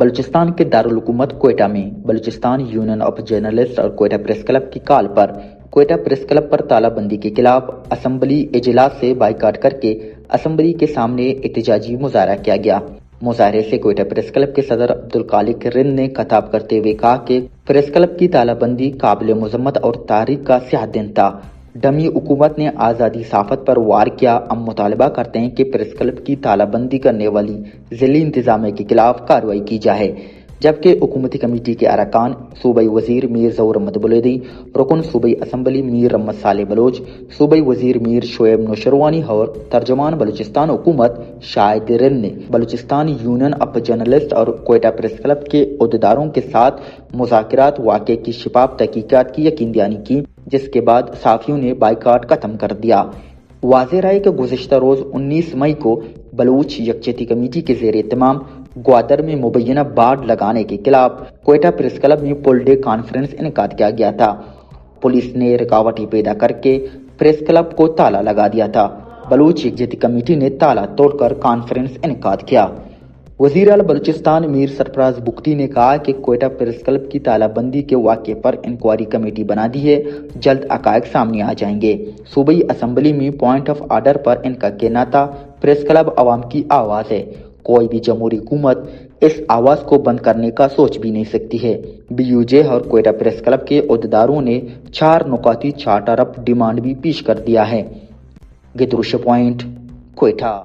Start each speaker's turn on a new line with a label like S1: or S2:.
S1: बलूचिस्तान के दारुल हुकूमत कोयटा में बलूचिस्तान यूनियन ऑफ जर्नलिस्ट और कोयटा प्रेस क्लब की कॉल पर कोयटा प्रेस क्लब पर तालाबंदी के खिलाफ असेंबली इजलास से बाइकाट करके असेंबली के सामने एहतजाजी मुजाहरा किया गया। मुजाहरे से कोयटा प्रेस क्लब के सदर अब्दुल खालिक रिंद ने खिताब करते हुए कहा कि प्रेस क्लब की तालाबंदी काबिल मजम्मत और तारीख का स्याह दिन था। डमी हुकूमत ने आज़ादी सहाफत पर वार किया। हम मुतालबा करते हैं कि प्रेस क्लब की तालाबंदी करने वाली ज़िली इंतजामिया के खिलाफ कार्रवाई की जाए। जबकि हुकूमती कमेटी के अरकान सूबाई वजीर मीर ज़हूर अहमद बुलैदी, रुकन सूबाई असम्बली मीर रहमत साले बलोच, सूबाई वजीर मीर शोएब नौशरवानी और तर्जमान बलूचिस्तान हुकूमत शाहिद रिंद ने बलूचिस्तान यूनियन ऑफ जर्नलिस्ट और कोयटा प्रेस क्लब के अहदेदारों के साथ मुज़ाकरात वाक़े की शफाफ तहकीकात की यकीन दहानी की, जिसके बाद सहाफ़ियों ने बाइकाट खत्म कर दिया। वाज़ेह रहे कि गुज़िश्ता रोज़ 19 मई को बलूच यकजहती कमेटी के ज़ेर एहतमाम ग्वादर में मुबैना बाड़ लगाने के खिलाफ कोयटा प्रेस क्लब में फुल डे कॉन्फ्रेंस इनेकाद किया गया था। पुलिस ने रुकावटें पैदा करके प्रेस क्लब को ताला लगा दिया था। बलूच यकजहती कमेटी ने ताला तोड़कर कॉन्फ्रेंस इनेकाद किया। वज़ीर आला बलूचिस्तान मीर सरफराज बुख्ती ने कहा कि कोयटा प्रेस क्लब की तालाबंदी के वाक़े पर इंक्वायरी कमेटी बना दी है, जल्द हक़ाइक़ सामने आ जाएंगे। सूबाई असम्बली में पॉइंट ऑफ आर्डर पर इनका कहना था, प्रेस क्लब आवाम की आवाज़ है, कोई भी जमहूरी हुकूमत इस आवाज़ को बंद करने का सोच भी नहीं सकती है। BUJ और कोयटा प्रेस क्लब के अहदेदारों ने 4 नुकाती चार्टर ऑफ डिमांड भी पेश कर दिया है। गिदरुश पॉइंट, कोयटा।